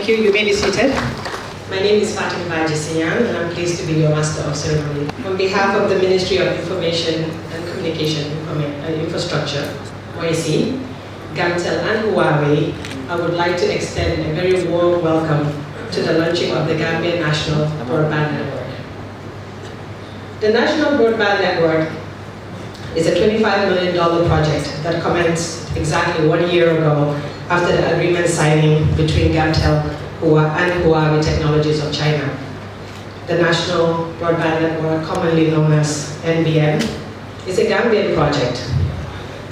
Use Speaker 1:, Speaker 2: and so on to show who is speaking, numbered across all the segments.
Speaker 1: You may be seated. My name is Fatima Bajisiyan, and I'm pleased to be your Master of Ceremony. On behalf of the Ministry of Information and Communication Infrastructure, OIC, Gamtel and Huawei, I would like to extend a very warm welcome to the launching of the Gambian National Broadband Network. The National Broadband Network is a $25 million project that commenced exactly 1 year ago after the agreement signing between Gamtel and Huawei Technologies of China. The National Broadband Network, commonly known as NBN, is a Gambian project,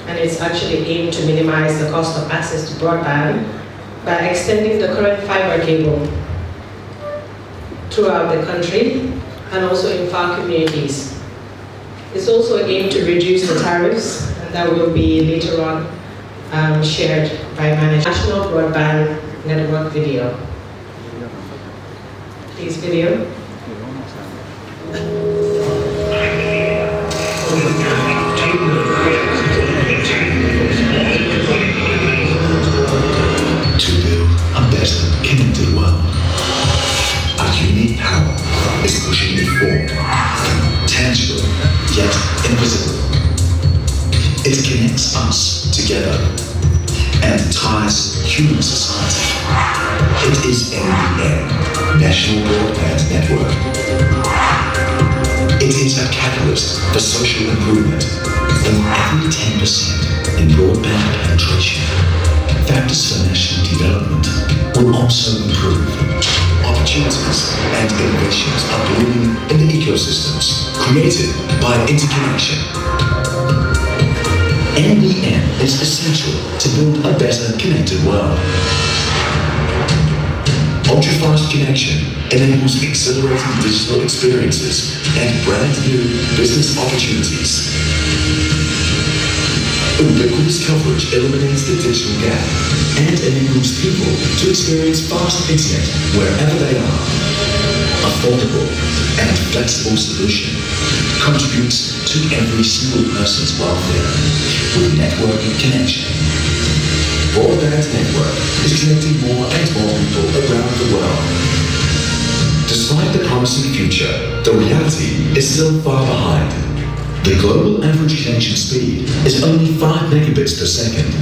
Speaker 1: and it's actually aimed to minimize the cost of access to broadband by extending the current fiber cable throughout the country and also in far communities. It's also aimed to reduce the tariffs, and that will be later on shared by management. National Broadband Network video. Please, video.
Speaker 2: To build a better connected world, our unique power is pushing it forward, tangible yet invisible. It connects us together and ties human society. It is NBN, National Broadband Network. It is a catalyst for social improvement. For every 10% in broadband penetration, factors for national development will also improve. Opportunities and innovations are blooming in the ecosystems created by interconnection. NBN is essential to build a better connected world. Ultra-fast connection enables exhilarating digital experiences and brand new business opportunities. Ubiquitous coverage eliminates the digital gap and enables people to experience fast internet wherever they are. Affordable and flexible solution contributes to every single person's welfare with networking connection. Broadband network is connecting more and more people around the world. Despite the promising future, the reality is still far behind. The global average connection speed is only 5 megabits per second.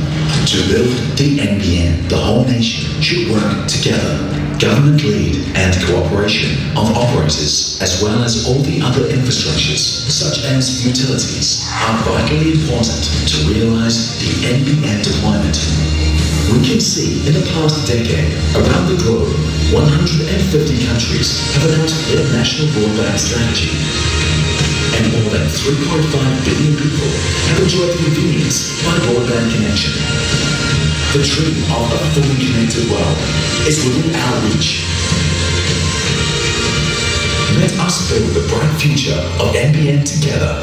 Speaker 2: To build the NBN, the whole nation should work together. Government lead and cooperation of operators, as well as all the other infrastructures, such as utilities, are vitally important to realize the NBN deployment. We can see in the past decade, around the globe, 150 countries have announced their national broadband strategy. And more than 3.5 billion people have enjoyed the convenience by broadband connection. The dream of a fully connected world is within our reach. Let us build the bright future of NBN together.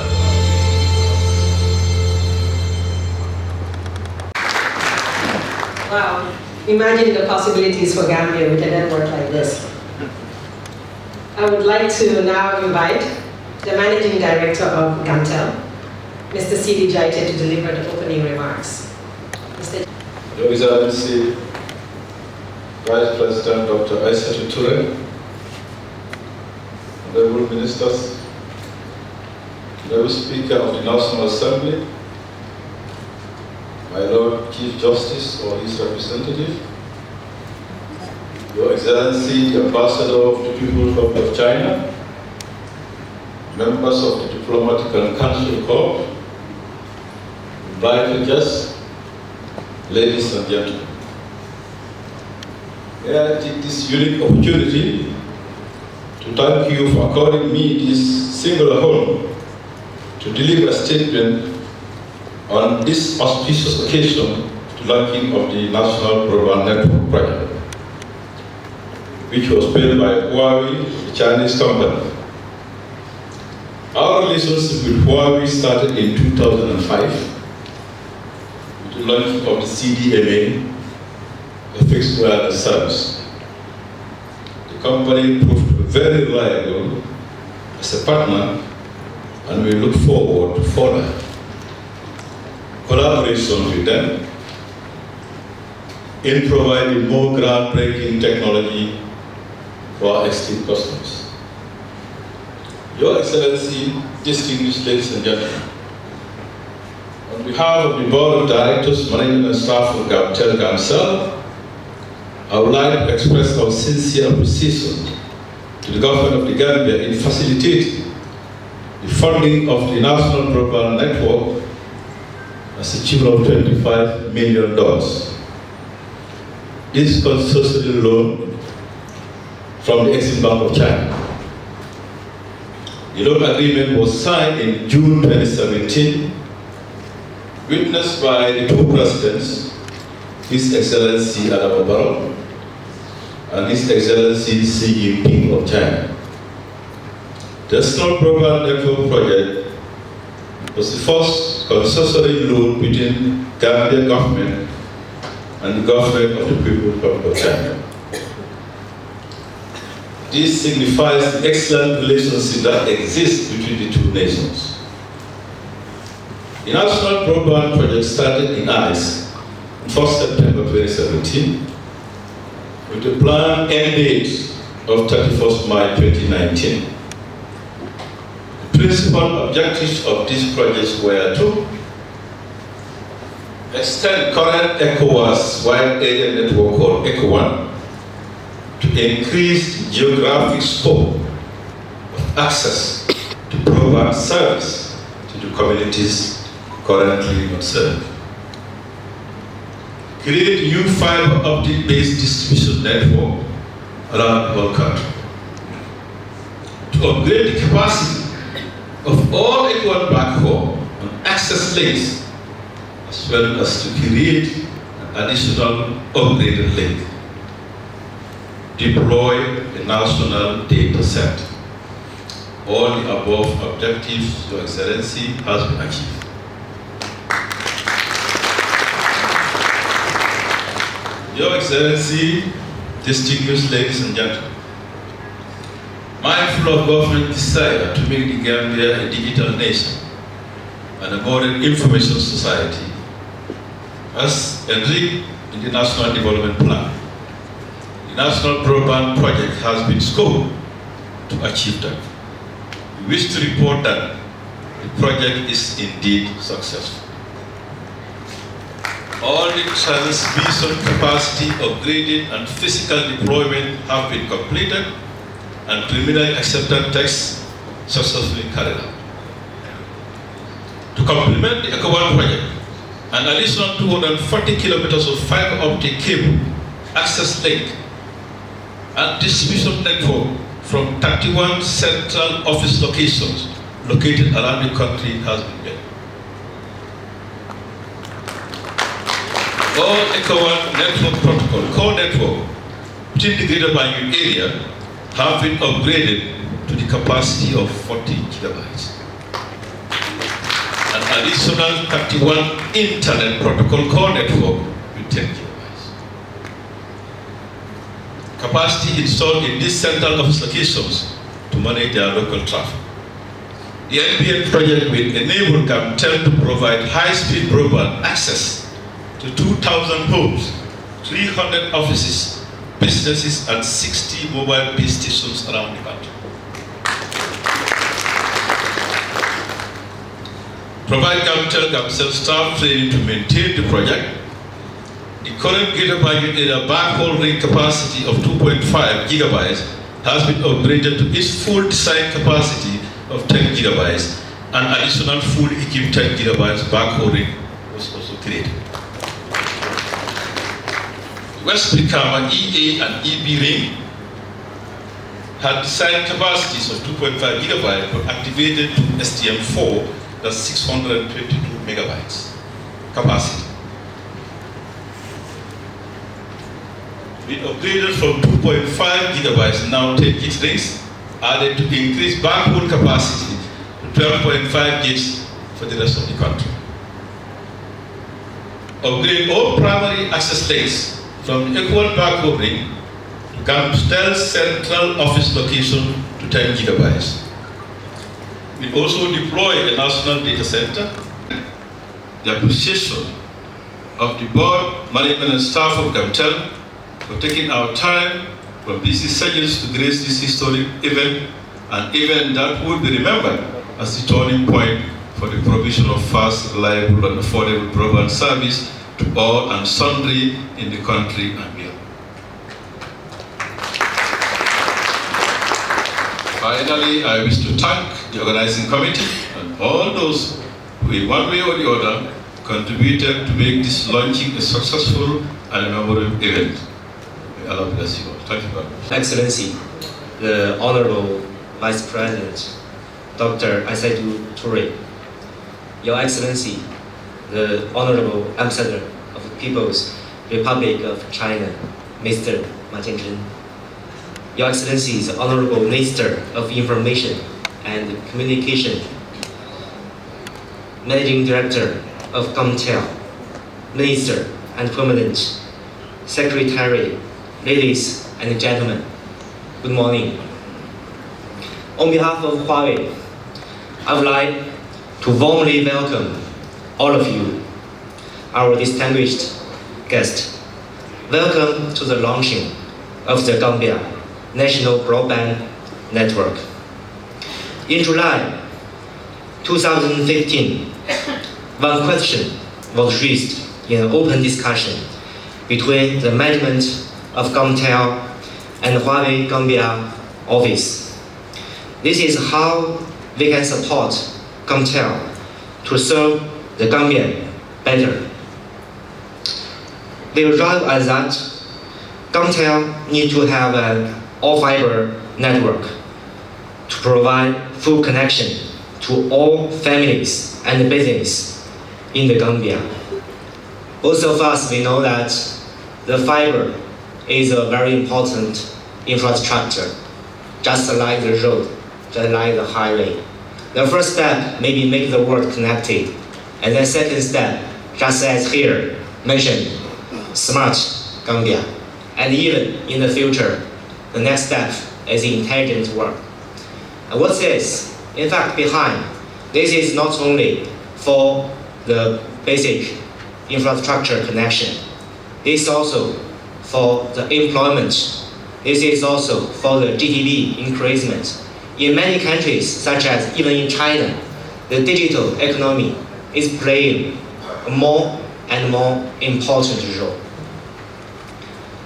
Speaker 1: Wow, imagine the possibilities for Gambia with a network like this. I would like to now invite the Managing Director of Gamtel, Mr. C.D. Jaite to deliver the opening remarks. Mr.
Speaker 3: Your Excellency, Vice President Dr. Aissatou Touré, Honorable Ministers, Honorable Speaker of the National Assembly, my Lord Chief Justice or his representative, Your Excellency, the Ambassador of the People's Republic of China, members of the Diplomatic and Consular Corps, invited guests, ladies and gentlemen. I take this unique opportunity to thank you for according me this singular honor to deliver a statement on this auspicious occasion to launching of the National Broadband Network project, which was built by Huawei, the Chinese company. Our relationship with Huawei started in 2005 with the launch of the CDMA, a fixed wireless service. The company proved very reliable as a partner, and we look forward to further collaboration with them in providing more groundbreaking technology for our esteemed customers. Your Excellency, distinguished ladies and gentlemen, on behalf of the Board of Directors, Management and Staff of Gamcel, I would like to express our sincere appreciation to the Government of the Gambia in facilitating the funding of the National Broadband Network as a tune of $25 million. This consists of a loan from the Exim Bank of China. The loan agreement was signed in June 2017, witnessed by the two presidents, His Excellency Adama Barrow and His Excellency Xi Jinping of China. The National Broadband Network project was the first concessory loan between Gambian government and the government of the People's Republic of China. This signifies the excellent relationship that exists between the two nations. The National Broadband project started in earnest on 1st September 2017 with a planned end date of 31st March 2019. The principal objectives of these projects were to extend current ECOWAS wide area network called ECO1 to increase the geographic scope of access to broadband service to the communities currently not served. Create new fiber optic based distribution network around the whole country. To upgrade the capacity of all ECO1 backhaul and access links, as well as to create an additional upgraded link. Deploy the national data center. All the above objectives, Your Excellency, has been achieved. Your Excellency, distinguished ladies and gentlemen, mindful of government desire to make the Gambia a digital nation and a modern information society, as enshrined in the National Development Plan, the National Broadband Project has been scoped to achieve that. We wish to report that the project is indeed successful. All the transmission capacity upgraded and physical deployment have been completed and preliminary acceptance tests successfully carried out. To complement the ECO1 project, an additional 240 kilometers of fiber optic cable, access link, and distribution network from 31 central office locations located around the country has been built. All ECO1 network protocol, core network, within the greater Banjul area have been upgraded to the capacity of 40 kilobytes. An additional 31 internet protocol core network with 10 kilobytes. Capacity installed in these central office locations to manage their local traffic. The NBN project will enable Gamtel to provide high-speed broadband access to 2,000 homes, 300 offices, businesses, and 60 mobile base stations around the country. Provide Gamtel staff training to maintain the project. The current gigabyte data backhaul ring capacity of 2.5 gigabytes has been upgraded to its full design capacity of 10 gigabytes. An additional fully equipped 10 gigabytes backhaul ring was also created. West Brikama EA and EB ring had design capacities of 2.5 gigabytes but activated to STM4, that's 622 megabytes capacity. We upgraded from 2.5 gigabytes, now 10 gig rings, added to increase backhaul capacity to 12.5 gigs for the rest of the country. Upgrade all primary access links from the equal backhaul ring to Gamtel's central office location to 10 gigabytes. We also deploy a national data center. The appreciation of the board, management, and staff of Gamtel for taking our time from busy schedules to grace this historic event, an event that would be remembered as the turning point for the provision of fast, reliable, and affordable broadband service to all and sundry in the country and beyond. Finally, I wish to thank the organizing committee and all those who, in one way or the other, contributed to make this launching a successful and memorable event. May Allah bless you all. Thank you very much.
Speaker 4: Excellency, the Honorable Vice President, Dr. Aissatou Touré, Your Excellency, the Honorable Ambassador of the People's Republic of China, Mr. Ma Jianzhen, Your Excellency, the Honorable Minister of Information and Communication, Managing Director of Gamtel, Minister and Permanent Secretary, ladies and gentlemen, good morning. On behalf of Huawei, I would like to warmly welcome all of you, our distinguished guests. Welcome to the launching of the Gambia National Broadband Network. In July 2015, one question was raised in an open discussion between the management of Gamtel and Huawei Gambia office. This is how we can support Gamtel to serve the Gambian better. We arrived at that Gamtel needs to have an all-fiber network to provide full connection to all families and business in the Gambia. Most of us, we know that the fiber is a very important infrastructure, just like the road, just like the highway. The first step, maybe make the world connected. And then second step, just as here mentioned, smart Gambia. And even in the future, the next step is intelligent world. And what's this? In fact, behind, this is not only for the basic infrastructure connection. This is also for the employment. This is also for the GDP increasement. In many countries, such as even in China, the digital economy is playing a more and more important role.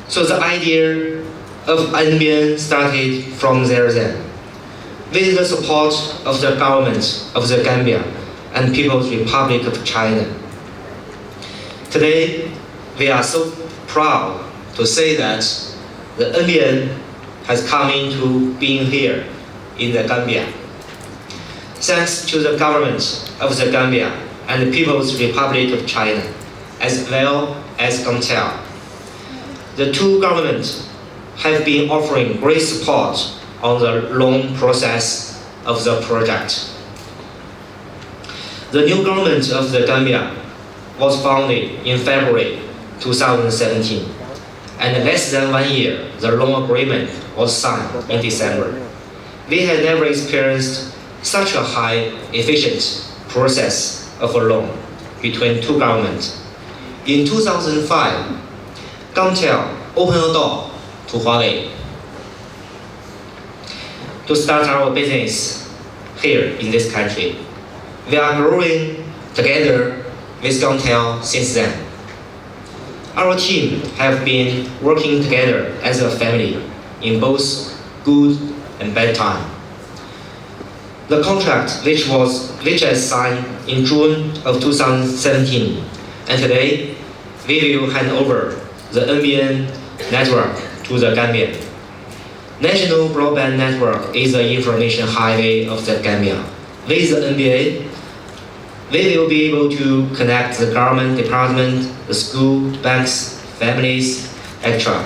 Speaker 4: So the idea of NBN started from there then, with the support of the government of the Gambia and People's Republic of China. Today, we are so proud to say that the NBN has come into being here in the Gambia. Thanks to the government of the Gambia and the People's Republic of China, as well as Gamtel. The two governments have been offering great support on the long process of the project. The new government of the Gambia was founded in February 2017, and less than 1 year, the loan agreement was signed in December. We had never experienced such a high efficient process of a loan between two governments. In 2005, Gamtel opened a door to Huawei to start our business here in this country. We are growing together with Gamtel since then. Our team have been working together as a family in both good and bad time. The contract which was signed in June of 2017, and today we will hand over the NBN network to the Gambian. National Broadband Network is the information highway of the Gambia. With the NBA, we will be able to connect the government department, the school, banks, families, etc.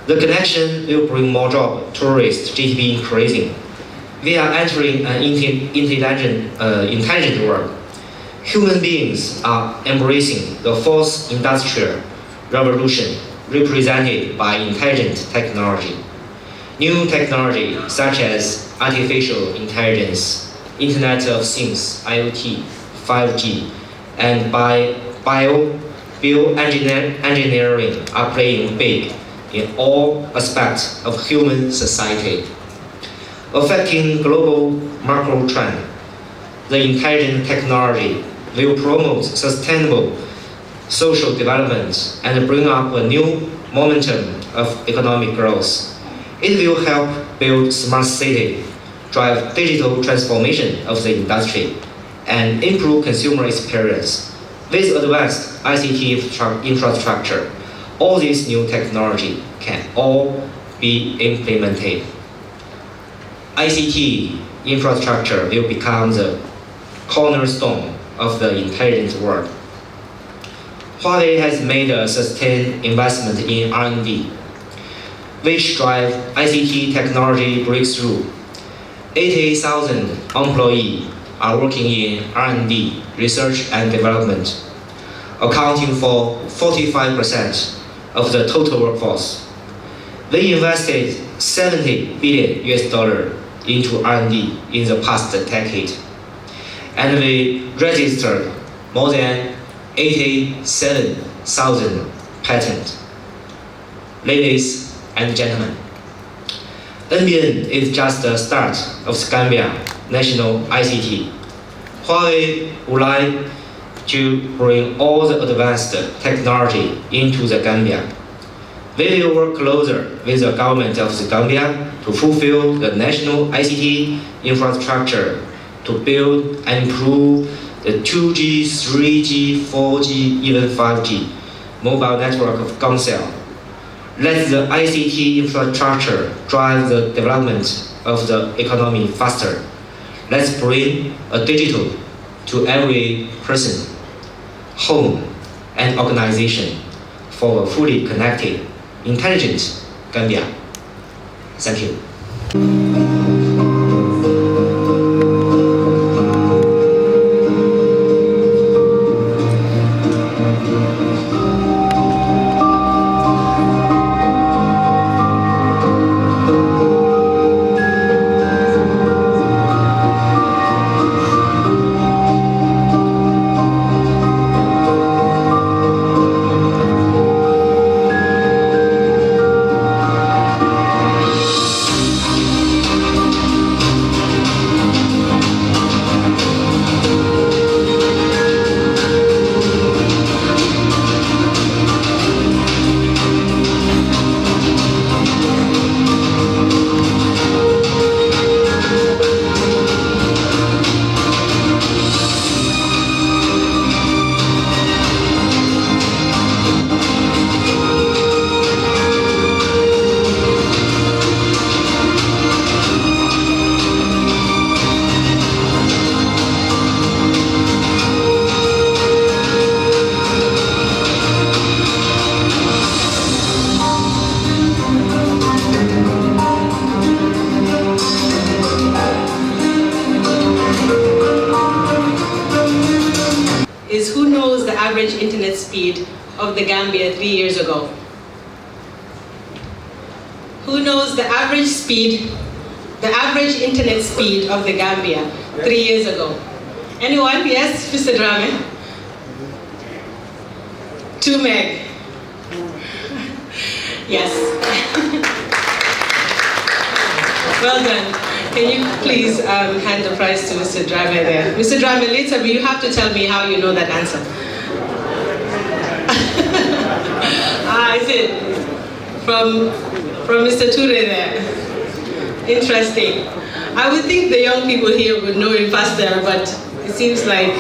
Speaker 4: The connection will bring more jobs, tourists, GDP increasing. We are entering an intelligent world. Human beings are embracing the fourth industrial revolution represented by intelligent technology. New technology such as artificial intelligence, Internet of Things, IoT, 5G, and bioengineering are playing big in all aspects of human society. Affecting global macro trend, the intelligent technology will promote sustainable social development and bring up a new momentum of economic growth. It will help build smart city, drive digital transformation of the industry, and improve consumer experience. With advanced ICT infrastructure, all this new technology can all be implemented. ICT infrastructure will become the cornerstone of the intelligent world. Huawei has made a sustained investment in R&D, which drive ICT technology breakthrough. 80,000 employees are working in R&D, research and development, accounting for 45% of the total workforce. We invested $70 billion into R&D in the past decade, and we registered more than 87,000 patents. Ladies and gentlemen, NBN is just the start of Gambia national ICT. Huawei would like to bring all the advanced technology into the Gambia. We will work closer with the government of the Gambia to fulfill the national ICT infrastructure to build and improve the 2G, 3G, 4G, even 5G mobile network of Gamcell. Let the ICT infrastructure drive the development of the economy faster. Let's bring a digital to every person, home, and organization for a fully connected, intelligent Gambia. Thank you.
Speaker 1: Is who knows the average internet speed of the Gambia 3 years ago? Who knows the average internet speed of the Gambia 3 years ago. Anyone? Yes, Mr. Drame? 2 meg. Yes. Well done. Can you please hand the prize to Mr. Drame there? Mr. Drame, later you have to tell me how you know that answer. Is it from Mr. Ture there? Interesting. I would think the young people here would know him faster, but it seems like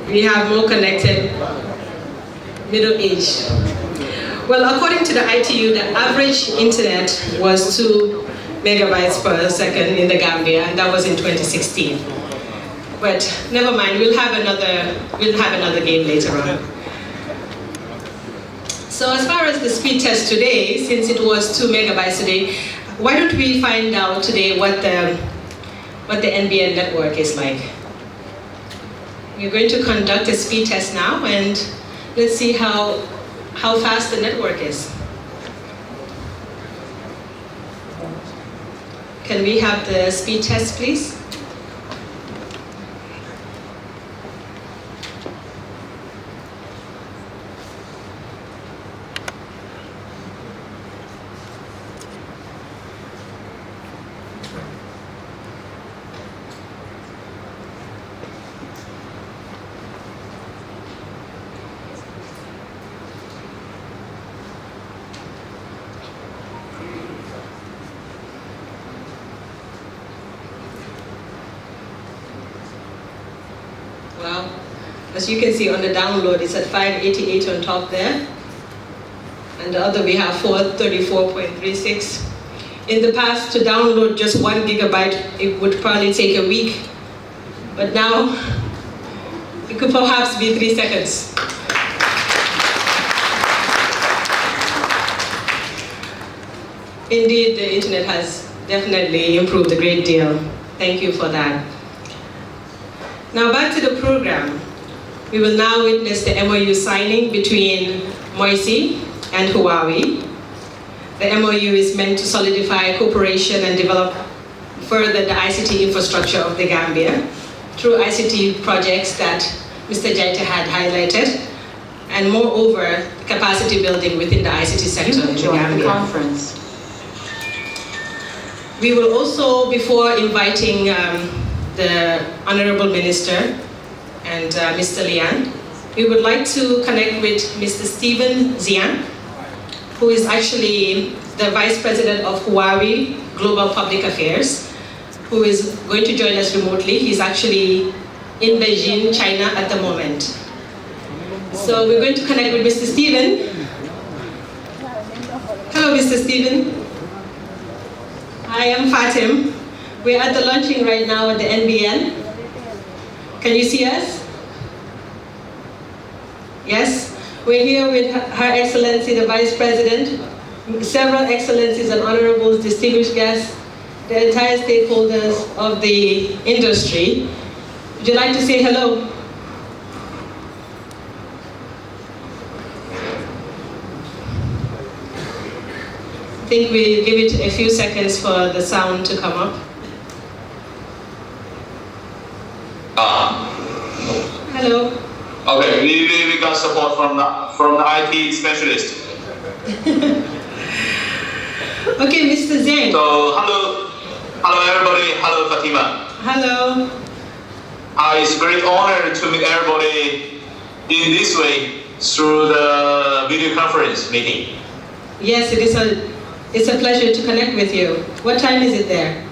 Speaker 1: we have more connected middle age. Well, according to the ITU, the average internet was 2 megabytes per second in the Gambia, and that was in 2016. But never mind, we'll have another game later on. So as far as the speed test today, since it was 2 megabytes today, why don't we find out today what the NBN network is like? We're going to conduct a speed test now, and let's see how fast the network is. Can we have the speed test, please? Well, as you can see on the download, it's at 588 on top there. And the other we have 434.36. In the past, to download just 1 gigabyte, it would probably take a week. But now, it could perhaps be 3 seconds. Indeed, the internet has definitely improved a great deal. Thank you for that. Now back to the program. We will now witness the MOU signing between Moise and Huawei. The MOU is meant to solidify cooperation and develop further the ICT infrastructure of the Gambia through ICT projects that Mr. Jaita had highlighted, and moreover, capacity building within the ICT sector in the Gambia.
Speaker 5: Conference.
Speaker 1: We will also, before inviting the Honorable Minister and Mr. Lian, we would like to connect with Mr. Stephen Zian, who is actually the Vice President of Huawei Global Public Affairs, who is going to join us remotely. He's actually in Beijing, China at the moment. So we're going to connect with Mr. Stephen. Hello, Mr. Stephen. I am Fatim. We're at the launching right now at the NBN. Can you see us? Yes? We're here with Her Excellency, the Vice President, several excellencies and honorables, distinguished guests, the entire stakeholders of the industry. Would you like to say hello? I think we give it a few seconds for the sound to come up. Hello.
Speaker 6: Okay, we got support from the IT specialist.
Speaker 1: Okay, Mr. Zhang.
Speaker 6: So hello everybody. Hello Fatima.
Speaker 1: Hello.
Speaker 6: It's a great honor to meet everybody in this way through the video conference meeting.
Speaker 1: Yes, it's a pleasure to connect with you. What time is it there?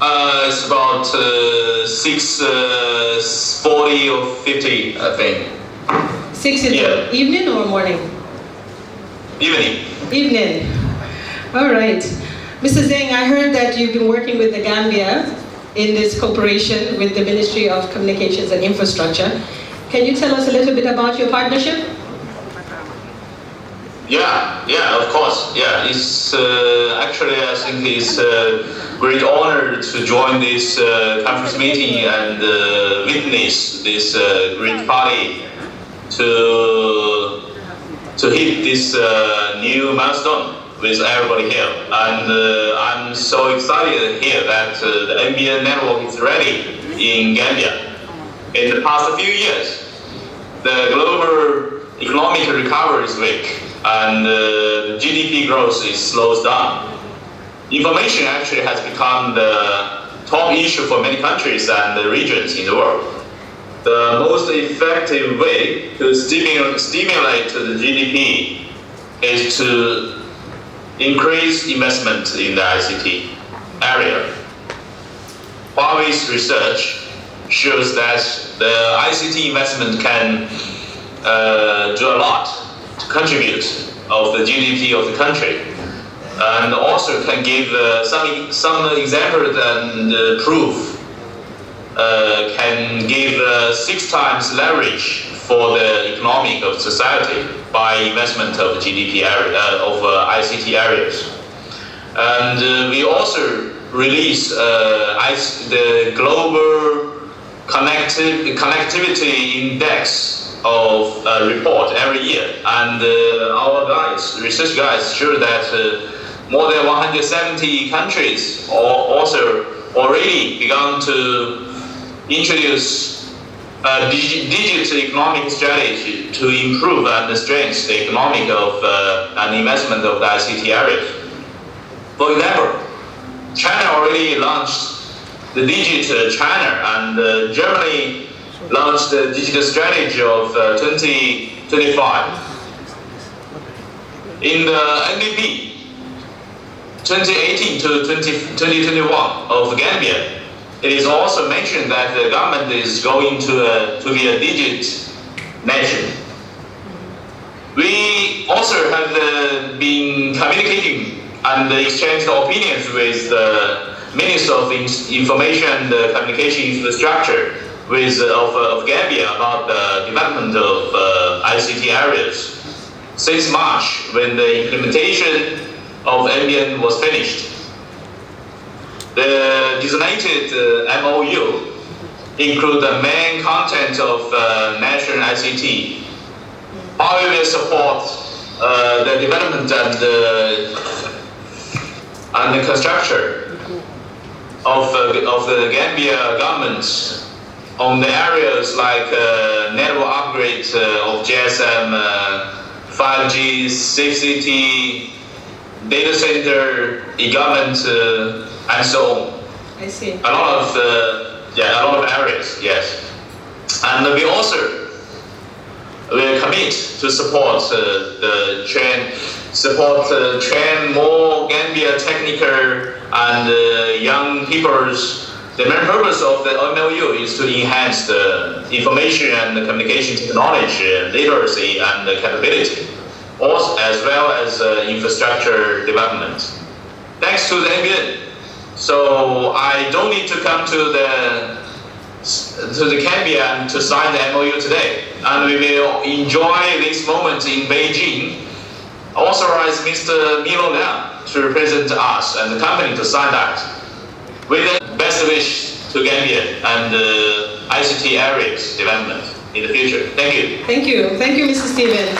Speaker 6: It's about 6:40 or 50, I think.
Speaker 1: 6 in the evening or morning?
Speaker 6: Evening.
Speaker 1: Evening. All right. Mr. Zhang, I heard that you've been working with the Gambia in this cooperation with the Ministry of Communications and Infrastructure. Can you tell us a little bit about your partnership?
Speaker 6: Yeah, of course. Yeah, it's actually I think it's a great honor to join this conference meeting and witness this great party to hit this new milestone. with everybody here. And I'm so excited to hear that the Gambian network is ready in Gambia. In the past few years, the global economic recovery is weak, and the GDP growth is slows down. Information actually has become the top issue for many countries and regions in the world. The most effective way to stimulate the GDP is to increase investment in the ICT area. Huawei's research shows that the ICT investment can do a lot to contribute of the GDP of the country, and also can give some examples and proof can give 6 times leverage for the economic of society by investment of GDP area, of ICT areas. And we also release the global connectivity index of report every year, and our guys, research guys, show that more than 170 countries also already begun to introduce a digital economic strategy to improve and strengthen the economic of and investment of the ICT areas. For example, China already launched the Digital China, and Germany launched the digital strategy of 2025. In the NDP 2018 to 2021 of Gambia, it is also mentioned that the government is going to be a digit nation. We also have been communicating and exchanged opinions with the Minister of Information and Communication Infrastructure of Gambia about the development of ICT areas since March, when the implementation of Gambian was finished. The designated MOU include the main content of national ICT. How we will support the development and the construction of the Gambia government on the areas like network upgrade of GSM, 5G, CCT, data center, e-government, and so on.
Speaker 1: I see.
Speaker 6: A lot of areas, yes. And we also will commit to support train more Gambia technical and young peoples. The main purpose of the MOU is to enhance the information and the communication technology, literacy, and capability, also, as well as infrastructure development. Thanks to the Gambian, so I don't need to come to the Gambia to sign the MOU today, and we will enjoy this moment in Beijing. Authorize Mr. Milo Liang to represent us and the company to sign that. With the best wish to Gambia and ICT areas development in the future. Thank you.
Speaker 1: Thank you. Thank you, Mr. Stephen.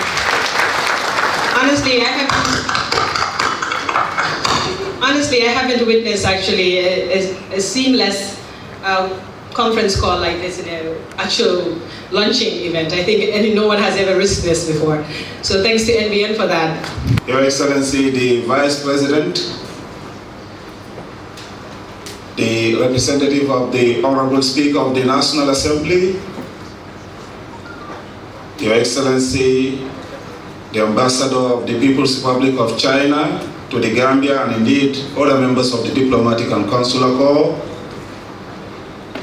Speaker 1: Honestly, I haven't witnessed actually a seamless conference call like this in an actual launching event. I think no one has ever risked this before. So thanks to NBN for that.
Speaker 5: Your Excellency, the Vice President, the representative of the Honorable Speaker of the National Assembly, Your Excellency, the Ambassador of the People's Republic of China to the Gambia, and indeed other members of the Diplomatic and Consular Corps,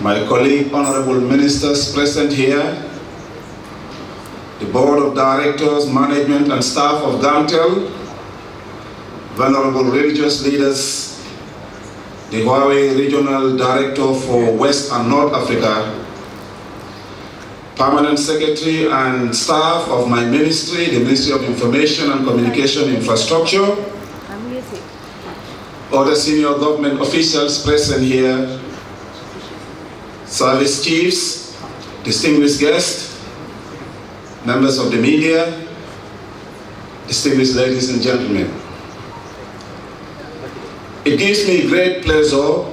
Speaker 5: my colleague, honorable ministers present here, the Board of Directors, Management and Staff of GAMTEL, venerable religious leaders, the Huawei Regional Director for West and North Africa, Permanent Secretary and staff of my ministry, the Ministry of Information and Communication Infrastructure, other senior government officials present here, service chiefs, distinguished guests, members of the media, distinguished ladies and gentlemen. It gives me great pleasure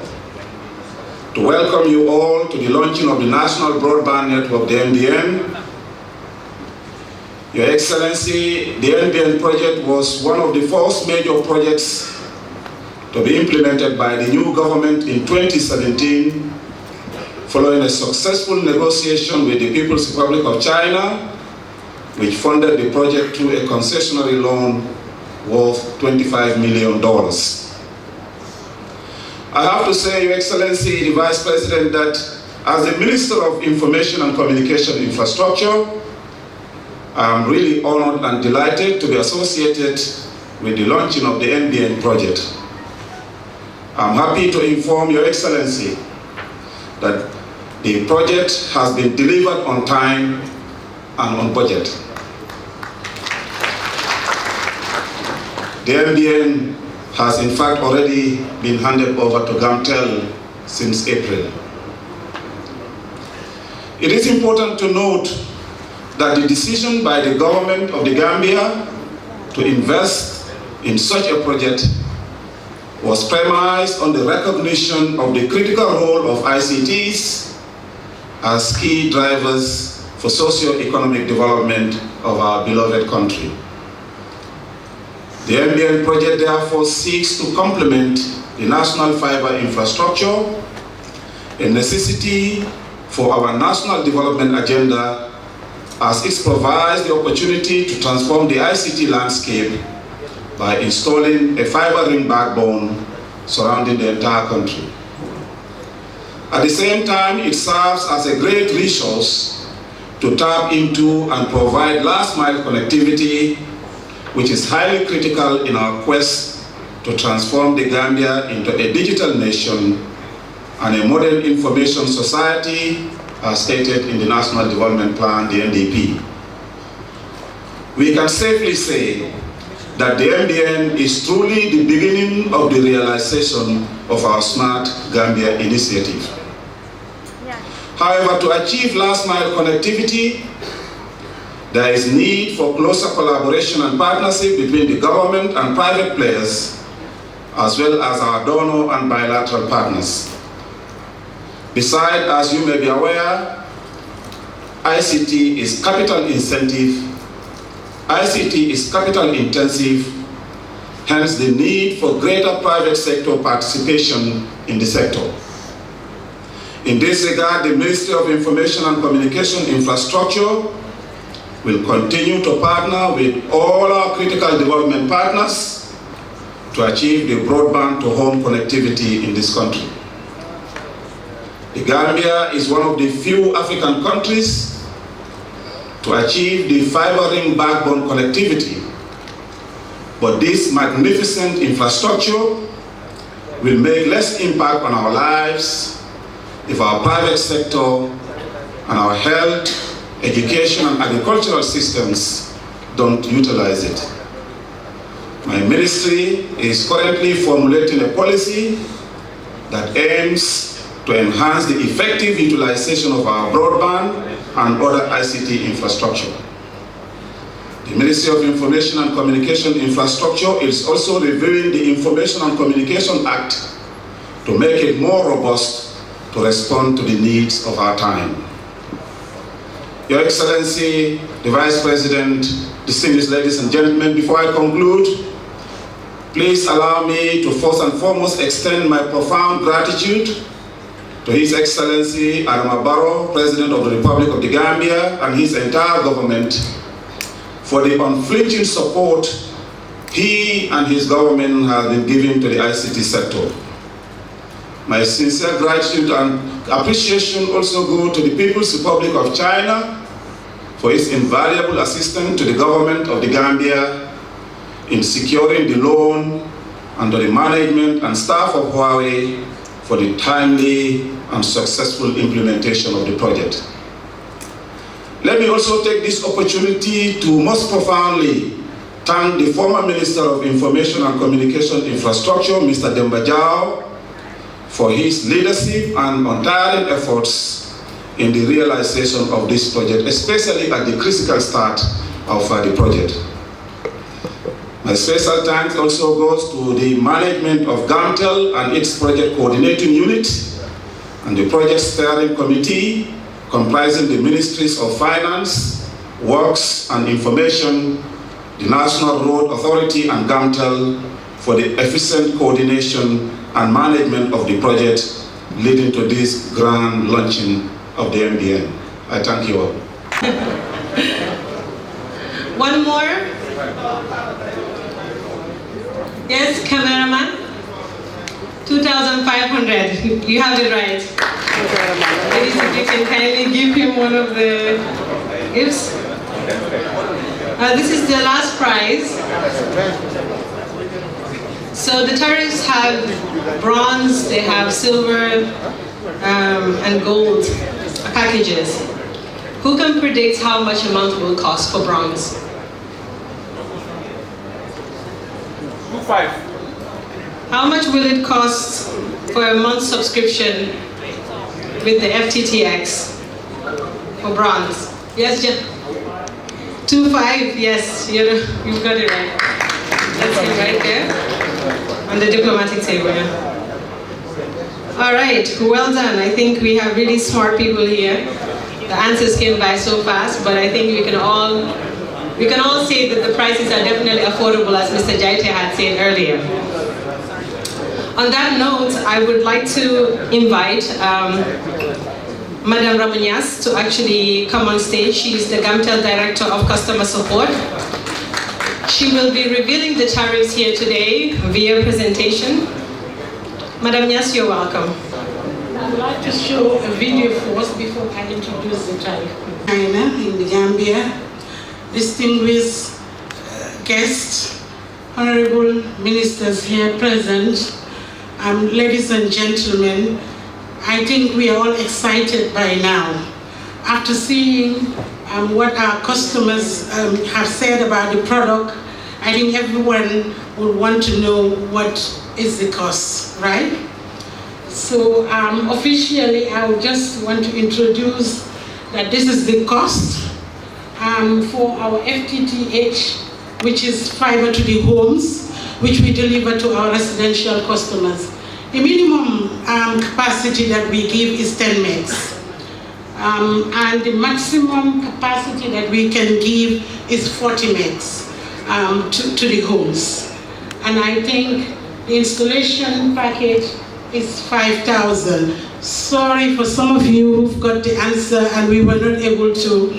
Speaker 5: to welcome you all to the launching of the National Broadband Network, the NBN. Your Excellency, the NBN project was one of the first major projects to be implemented by the new government in 2017, following a successful negotiation with the People's Republic of China, which funded the project through a concessionary loan worth $25 million. I have to say, Your Excellency, the Vice President, that as the Minister of Information and Communication Infrastructure, I am really honored and delighted to be associated with the launching of the NBN project. I'm happy to inform Your Excellency that the project has been delivered on time and on budget. The NBN has in fact already been handed over to Gamtel since April. It is important to note that the decision by the government of the Gambia to invest in such a project was premised on the recognition of the critical role of ICTs as key drivers for socio-economic development of our beloved country. The NBN project therefore seeks to complement the national fiber infrastructure, a necessity for our national development agenda, as it provides the opportunity to transform the ICT landscape by installing a fiber ring backbone surrounding the entire country. At the same time, it serves as a great resource to tap into and provide last-mile connectivity, which is highly critical in our quest to transform the Gambia into a digital nation and a modern information society, as stated in the National Development Plan, the NDP. We can safely say that the NBN is truly the beginning of the realization of our Smart Gambia initiative. However, to achieve last-mile connectivity, there is need for closer collaboration and partnership between the government and private players, as well as our donor and bilateral partners. Besides, as you may be aware, ICT is capital intensive, hence the need for greater private sector participation in the sector. In this regard, the Ministry of Information and Communication Infrastructure will continue to partner with all our critical development partners to achieve the broadband to home connectivity in this country. The Gambia is one of the few African countries to achieve the fiber ring backbone connectivity, but this magnificent infrastructure will make less impact on our lives if our private sector and our health, education and agricultural systems don't utilize it. My ministry is currently formulating a policy that aims to enhance the effective utilization of our broadband and other ICT infrastructure. The Ministry of Information and Communication Infrastructure is also reviewing the Information and Communication Act to make it more robust to respond to the needs of our time. Your Excellency, the Vice President, distinguished ladies and gentlemen, before I conclude, please allow me to first and foremost extend my profound gratitude to His Excellency Adama Barrow, President of the Republic of the Gambia, and his entire government for the unflinching support he and his government have been giving to the ICT sector. My sincere gratitude and appreciation also go to the People's Republic of China for its invaluable assistance to the government of the Gambia in securing the loan and to the management and staff of Huawei for the timely and successful implementation of the project. Let me also take this opportunity to most profoundly thank the former Minister of Information and Communication Infrastructure, Mr. Demba Jao, for his leadership and untiring efforts in the realization of this project, especially at the critical start of the project. My special thanks also goes to the management of GAMTEL and its project coordinating unit and the project steering committee comprising the Ministries of Finance, Works and Information, the National Road Authority and GAMTEL for the efficient coordination and management of the project leading to this grand launching of the MBN. I thank you all.
Speaker 1: One more. Yes, cameraman. 2,500. You have it right. Ladies, if you can kindly give him one of the gifts. This is the last prize. So the tariffs have bronze, they have silver, and gold packages. Who can predict how much a month will cost for bronze?
Speaker 7: 5.
Speaker 1: How much will it cost for a month subscription with the FTTX for bronze? Yes, Jen? 2.5, yes, you've got it right. That's it right there on the diplomatic table. Yeah. All right, well done. I think we have really smart people here. The answers came by so fast, but I think we can all say that the prices are definitely affordable, as Mr. Jaite had said earlier. On that note, I would like to invite Madam Ramunyas to actually come on stage. She is the GAMTEL Director of Customer Support. She will be revealing the tariffs here today via presentation. Madam Nyas, you're welcome.
Speaker 8: I would like to show a video first before I introduce the tariff. China in the Gambia, distinguished guests, honorable ministers here present, ladies and gentlemen, I think we are all excited by now. After seeing what our customers have said about the product, I think everyone would want to know what is the cost, right? So officially, I would just want to introduce that this is the cost for our FTTH, which is fiber to the homes, which we deliver to our residential customers. The minimum capacity that we give is 10 megs. And the maximum capacity that we can give is 40 megs to the homes. And I think the installation package is 5,000. Sorry for some of you who've got the answer and we were not able to,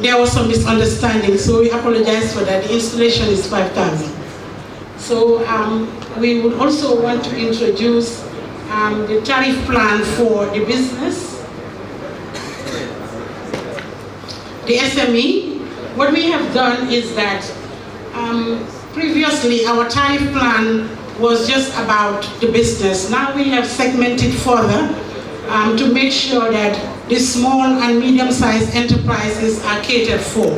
Speaker 8: there was some misunderstanding, so we apologize for that. The installation is 5,000. So we would also want to introduce the tariff plan for the business, the SME. What we have done is that previously our tariff plan was just about the business. Now we have segmented further to make sure that the small and medium-sized enterprises are catered for.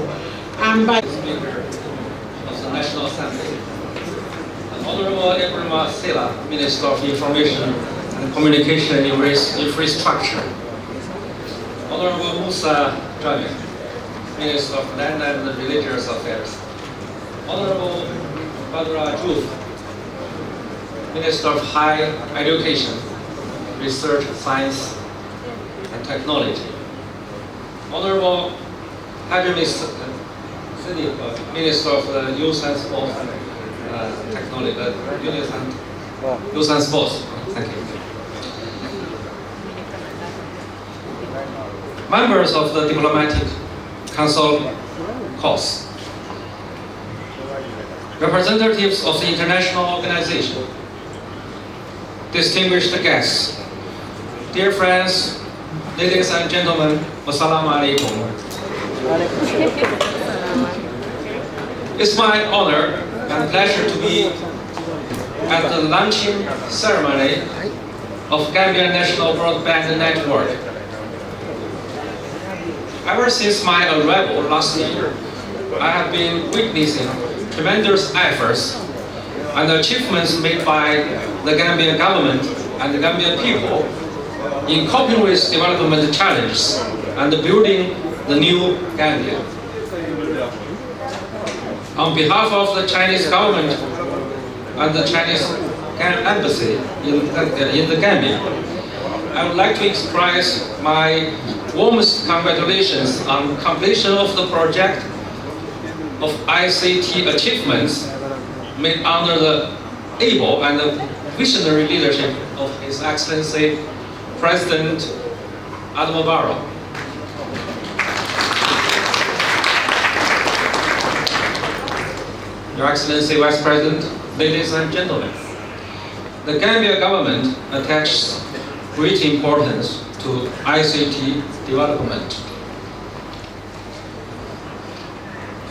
Speaker 8: By
Speaker 7: Speaker of the National Assembly, Honorable Ibrahim Sela, Minister of Information and Communication Infrastructure, Honorable Musa Javid, Minister of Land and Religious Affairs, Honorable Badra Juf, Minister of Higher Education, Research, Science and Technology, Honorable Haji Siddiq, Minister of the Youth and Sports Technology, Youth and Sports. Thank you. Members of the Diplomatic Council Corps, representatives of the international organization, distinguished guests, dear friends, ladies and gentlemen, wassalamu alaikum. It's my honor and pleasure to be at the launching ceremony of Gambian National Broadband Network. Ever since my arrival last year, I have been witnessing tremendous efforts and achievements made by the Gambian government and the Gambian people in coping with development challenges and building the new Gambia. On behalf of the Chinese government and the Chinese embassy in the Gambia, I would like to express my warmest congratulations on completion of the project of ICT achievements made under the able and the visionary leadership of His Excellency President Adama Barrow. Your Excellency Vice President, ladies and gentlemen, the Gambia government attaches great importance to ICT development.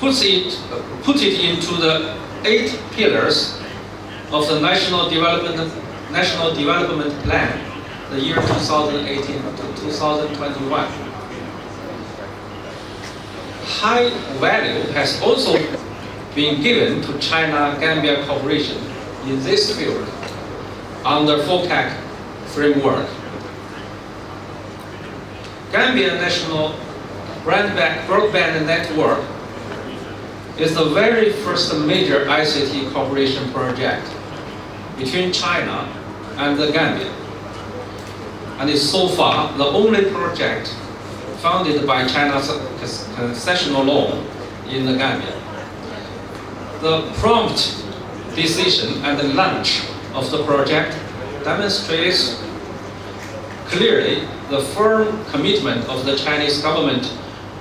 Speaker 7: Put it into the 8 pillars of the National Development Plan, the year 2018 to 2021. High value has also been given to China-Gambia cooperation in this field under FOCAC framework. Gambian National Broadband Network is the very first major ICT cooperation project between China and the Gambia, and is so far the only project funded by China's concessional loan in the Gambia. The prompt decision and the launch of the project demonstrates clearly the firm commitment of the Chinese government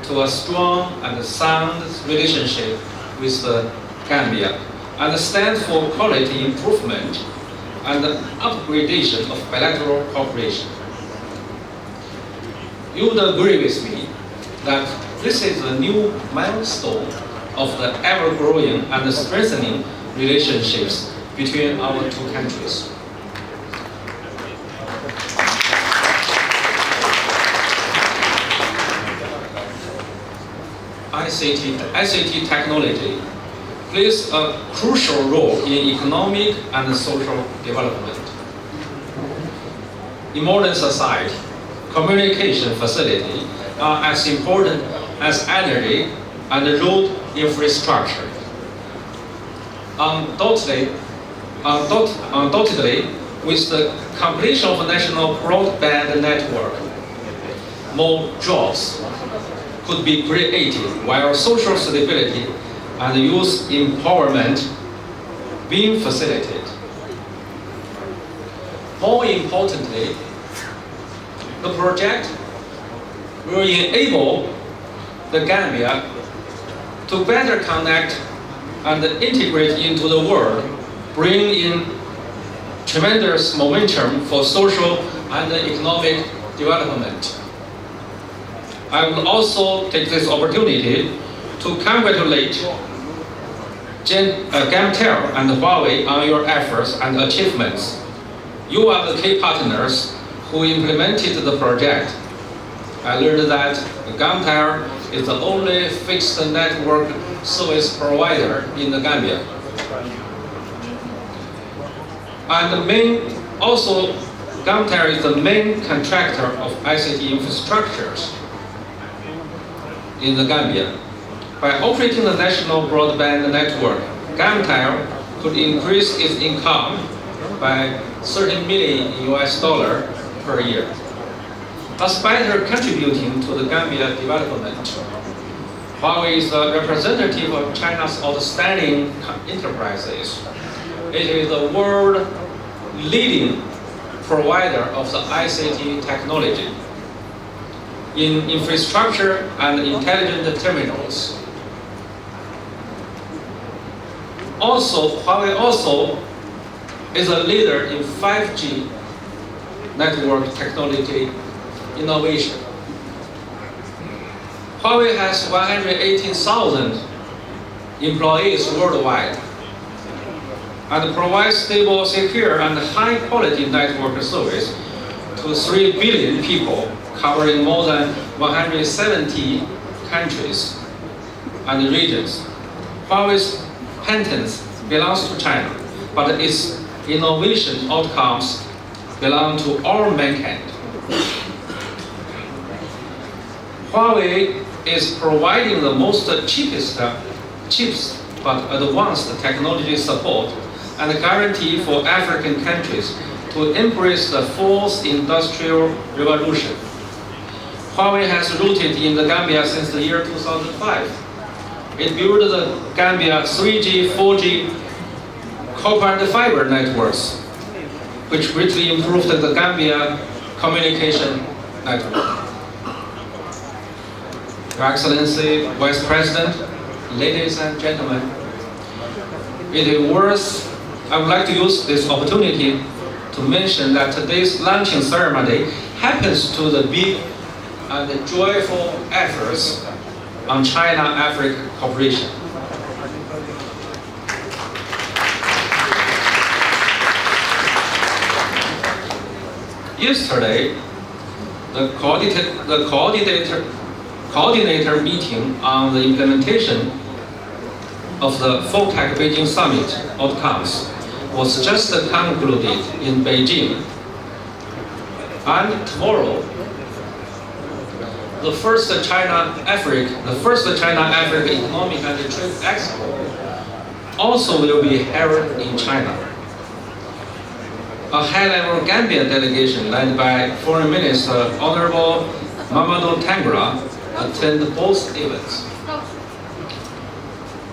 Speaker 7: to a strong and sound relationship with the Gambia, and stands for quality improvement and upgradation of bilateral cooperation. You would agree with me that this is a new milestone of the ever-growing and strengthening relationships between our two countries. ICT technology plays a crucial role in economic and social development. In modern society, communication facilities are as important as energy and road infrastructure. Undoubtedly, with the completion of a national broadband network, more jobs could be created while social stability and youth empowerment being facilitated. More importantly, the project will enable the Gambia to better connect and integrate into the world, bring in tremendous momentum for social and economic development. I will also take this opportunity to congratulate Gamtel and Huawei on your efforts and achievements. You are the key partners who implemented the project. I learned that Gamtel is the only fixed network service provider in the Gambia. And Gamtel is the main contractor of ICT infrastructures in the Gambia. By operating the national broadband network, Gamtel could increase its income by $30 million per year. Despite her contributing to the Gambia development, Huawei is a representative of China's outstanding enterprises. It is the world leading provider of the ICT technology in infrastructure and intelligent terminals. Huawei also is a leader in 5G network technology innovation. Huawei has 118,000 employees worldwide and provides stable, secure, and high-quality network service to 3 billion people, covering more than 170 countries and regions. Huawei's patents belongs to China, but its innovation outcomes belong to all mankind. Huawei is providing the most cheapest chips but advanced technology support and a guarantee for African countries to embrace the fourth industrial revolution. Huawei has rooted in the Gambia since the year 2005. It built the Gambia 3G, 4G copper and fiber networks, which greatly improved the Gambia communication network. Your Excellency, Vice President, ladies and gentlemen, I would like to use this opportunity to mention that today's launching ceremony happens to the big and joyful efforts on China-Africa cooperation. Yesterday, the coordinator meeting on the implementation of the FOCAC Beijing Summit outcomes was just concluded in Beijing. And tomorrow, the first China-Africa Economic and Trade Expo also will be held in China. A high-level Gambian delegation led by Foreign Minister Honorable Mamadou Tangara attend both events.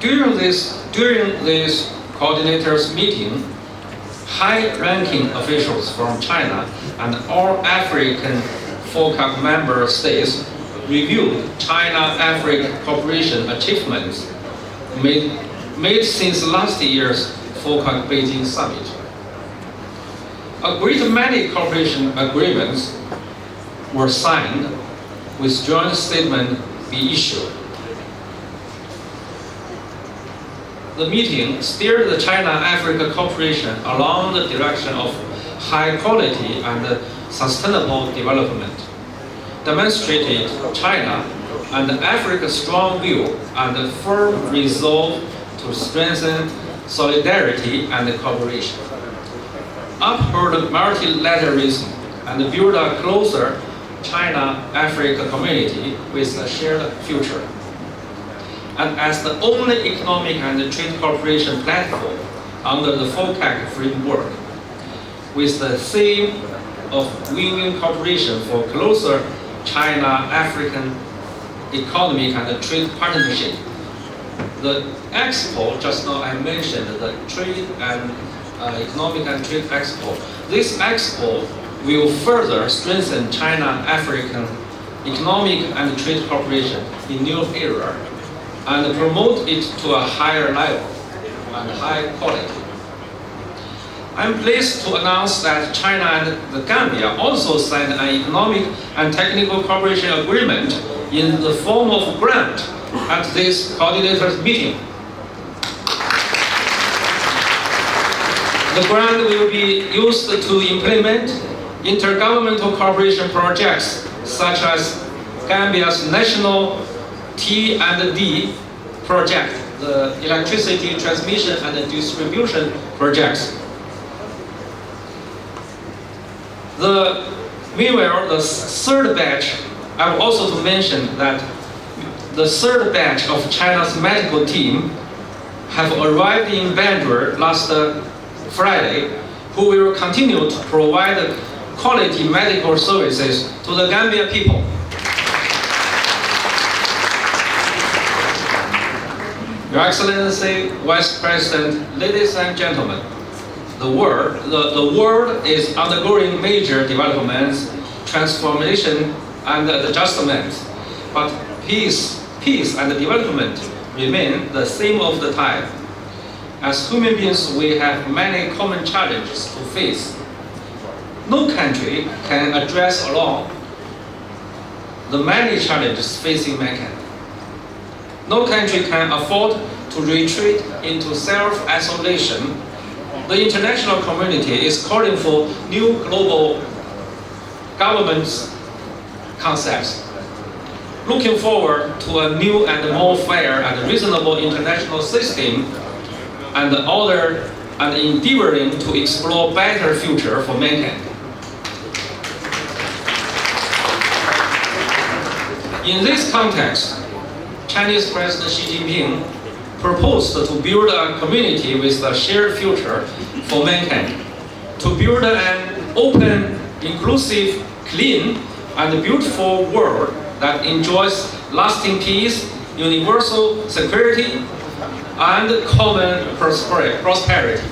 Speaker 7: During this coordinators meeting, high-ranking officials from China and all African FOCAC member states reviewed China-Africa cooperation achievements made since last year's FOCAC Beijing Summit. A great many cooperation agreements were signed, with joint statement be issued. The meeting steered the China-Africa cooperation along the direction of high quality and sustainable development, demonstrated China and Africa's strong will and firm resolve to strengthen solidarity and cooperation, uphold multilateralism, and build a closer China-Africa community with a shared future. And as the only economic and trade cooperation platform under the FOCAC framework, with the theme of win-win cooperation for closer China-African economic and trade partnership, the expo, just now I mentioned the trade and economic and trade expo. This expo will further strengthen China-African economic and trade cooperation in new era and promote it to a higher level and high quality. I'm pleased to announce that China and the Gambia also signed an economic and technical cooperation agreement in the form of grant at this coordinators meeting. The grant will be used to implement intergovernmental cooperation projects such as Gambia's national T&D project, the electricity transmission and distribution projects. Meanwhile, the third batch, I would also to mention that the third batch of China's medical team have arrived in Bandar last Friday, who will continue to provide quality medical services to the Gambian people. Your Excellency, Vice President, ladies and gentlemen, the world is undergoing major developments, transformation, and adjustments, but peace and development remain the theme of the time. As human beings, we have many common challenges to face. No country can address alone the many challenges facing mankind. No country can afford to retreat into self-isolation. The international community is calling for new global governance concepts, looking forward to a new and more fair and reasonable international system and order, and endeavoring to explore better future for mankind. In this context, Chinese President Xi Jinping proposed to build a community with a shared future for mankind, to build an open, inclusive, clean, and beautiful world that enjoys lasting peace, universal security, and common prosperity.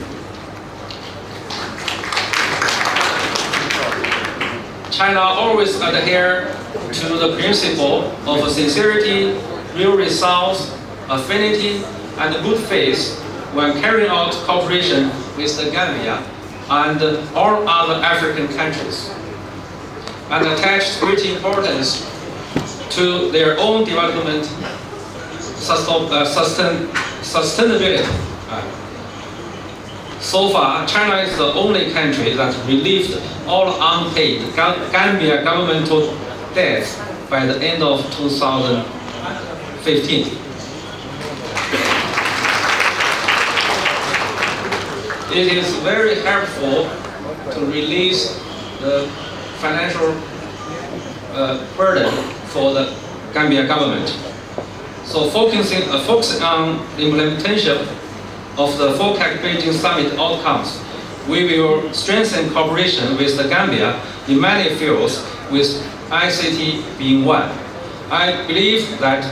Speaker 7: China always adheres to the principle of sincerity, real results, affinity, and good faith when carrying out cooperation with the Gambia and all other African countries, and attached great importance to their own development sustainability. So far, China is the only country that relieved all unpaid Gambia governmental debts by the end of 2015. It is very helpful to release the financial burden for the Gambia government. So focusing on the implementation of the FOCAC Beijing Summit outcomes, we will strengthen cooperation with the Gambia in many fields, with ICT being one. I believe that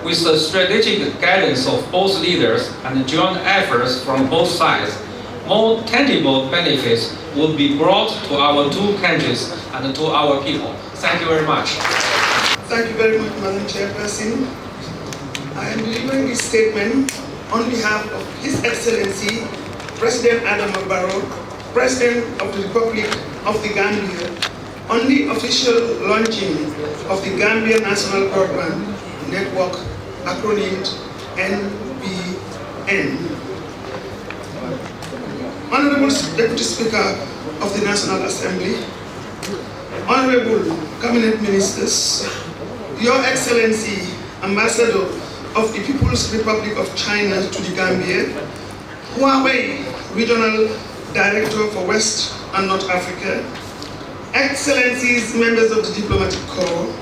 Speaker 7: with the strategic guidance of both leaders and joint efforts from both sides, more tangible benefits will be brought to our two countries and to our people. Thank you very much.
Speaker 9: Thank you very much, Madam Chairperson. I am delivering this statement on behalf of His Excellency President Adam Barrow, President of the Republic of the Gambia, on the official launching of the Gambian National Broadband Network, acronymed NBN. Honorable Deputy Speaker of the National Assembly, Honorable Cabinet Ministers, Your Excellency Ambassador of the People's Republic of China to the Gambia, Huawei Regional Director for West and North Africa, Excellencies, members of the Diplomatic Corps,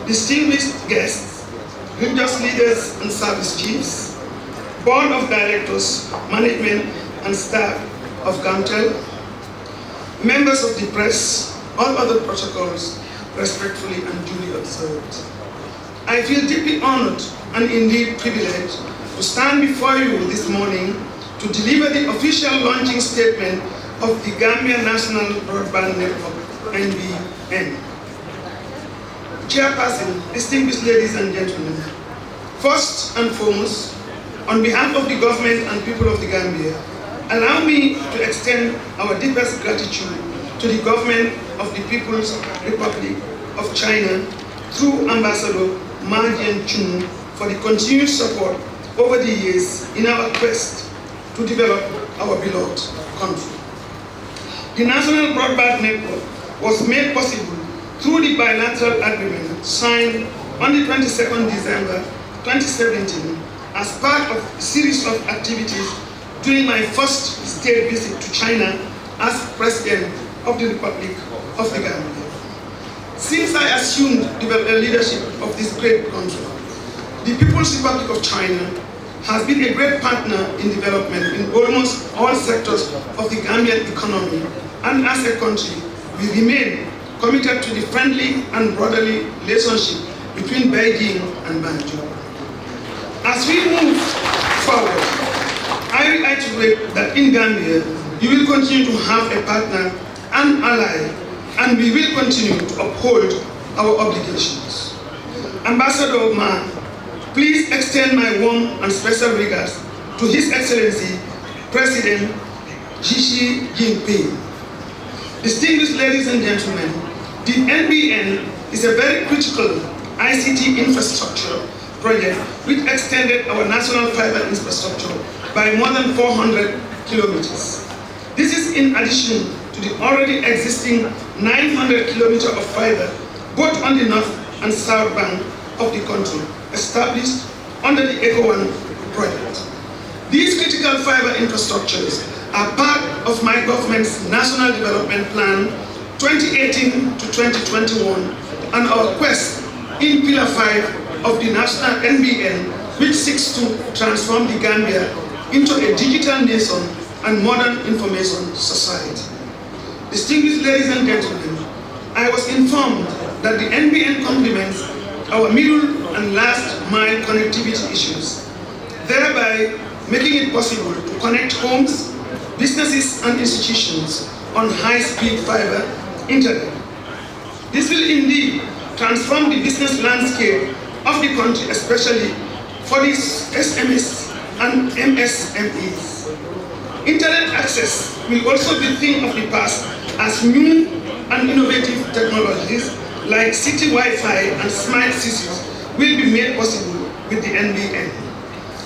Speaker 9: distinguished guests, religious leaders and service chiefs, Board of Directors, management and staff of GAMTEL, members of the press, all other protocols respectfully and duly observed. I feel deeply honored and indeed privileged to stand before you this morning to deliver the official launching statement of the Gambian National Broadband Network, NBN. Chairperson, distinguished ladies and gentlemen, first and foremost, on behalf of the government and people of the Gambia, allow me to extend our deepest gratitude to the government of the People's Republic of China through Ambassador Ma Jian-chung for the continued support over the years in our quest to develop our beloved country. The National Broadband Network was made possible through the bilateral agreement signed on the 22nd December 2017 as part of a series of activities during my first state visit to China as President of the Republic of the Gambia. Since I assumed the leadership of this great country, the People's Republic of China has been a great partner in development in almost all sectors of the Gambian economy, and as a country, we remain committed to the friendly and brotherly relationship between Beijing and Banjul. As we move forward, I reiterate that in Gambia, you will continue to have a partner and ally, and we will continue to uphold our obligations. Ambassador Ma, please extend my warm and special regards to His Excellency President Xi Jinping. Distinguished ladies and gentlemen, the NBN is a very critical ICT infrastructure project which extended our national fiber infrastructure by more than 400 kilometers. This is in addition to the already existing 900 kilometers of fiber both on the north and south bank of the country, established under the ECO1 project. These critical fiber infrastructures are part of my government's National Development Plan 2018 to 2021 and our quest in Pillar 5 of the national NBN, which seeks to transform the Gambia into a digital nation and modern information society. Distinguished ladies and gentlemen, I was informed that the NBN complements our middle and last mile connectivity issues, thereby making it possible to connect homes, businesses and institutions on high-speed fiber internet. This will indeed transform the business landscape of the country, especially for the SMS and MSMEs. Internet access will also be a thing of the past as new and innovative technologies like city Wi-Fi and smart cities will be made possible with the NBN.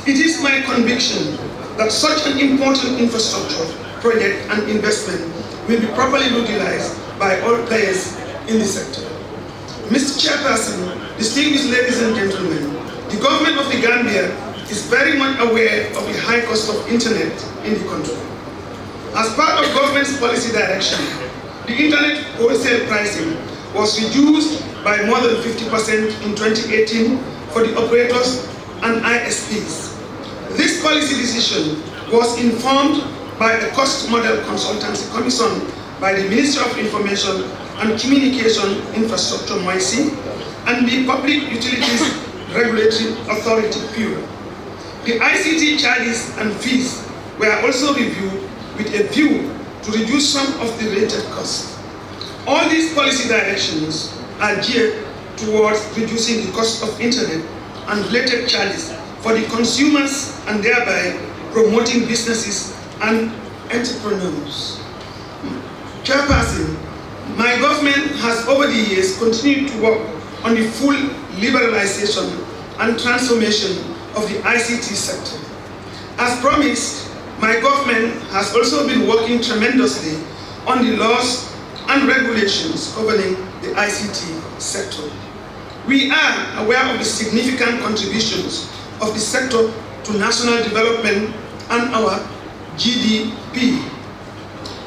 Speaker 9: It is my conviction that such an important infrastructure project and investment will be properly utilized by all players in the sector. Mr. Chairperson, distinguished ladies and gentlemen, the government of the Gambia is very much aware of the high cost of internet in the country. As part of government's policy direction, the internet wholesale pricing was reduced by more than 50% in 2018 for the operators and ISPs. This policy decision was informed by a cost model consultancy commissioned by the Ministry of Information and Communication Infrastructure (MIC) and the Public Utilities Regulatory Authority (PURA). The ICT charges and fees were also reviewed with a view to reduce some of the related costs. All these policy directions are geared towards reducing the cost of internet and related charges for the consumers and thereby promoting businesses and entrepreneurs. Chairperson, my government has over the years continued to work on the full liberalization and transformation of the ICT sector. As promised, my government has also been working tremendously on the laws and regulations governing the ICT sector. We are aware of the significant contributions of the sector to national development and our GDP.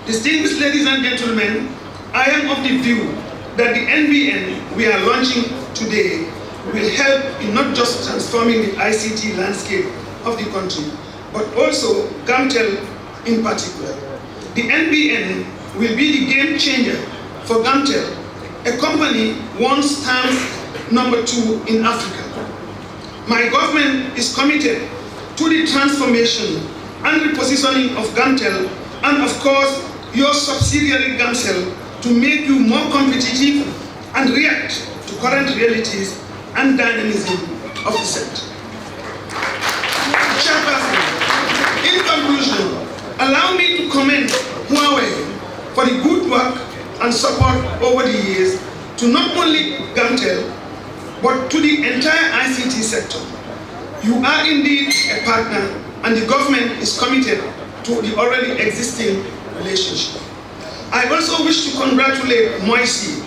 Speaker 9: Distinguished ladies and gentlemen, I am of the view that the NBN we are launching today will help in not just transforming the ICT landscape of the country, but also Gamtel in particular. The NBN will be the game changer for Gamtel, a company once termed #2 in Africa. My government is committed to the transformation and repositioning of Gamtel and of course your subsidiary Gamcel to make you more competitive and react to current realities and dynamism of the sector. Chairperson, in conclusion, allow me to commend Huawei for the good work and support over the years to not only Gamtel, but to the entire ICT sector. You are indeed a partner and the government is committed to the already existing relationship. I also wish to congratulate MIC,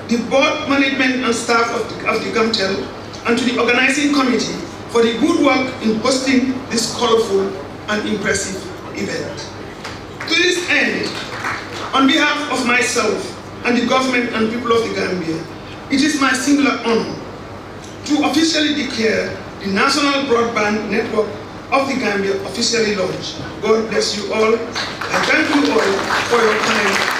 Speaker 9: the board management and staff of the Gamtel, and to the organizing committee for the good work in hosting this colorful and impressive event. To this end, on behalf of myself and the government and people of the Gambia, it is my singular honor to officially declare the National Broadband Network of the Gambia officially launched. God bless you all, and thank you all for your time.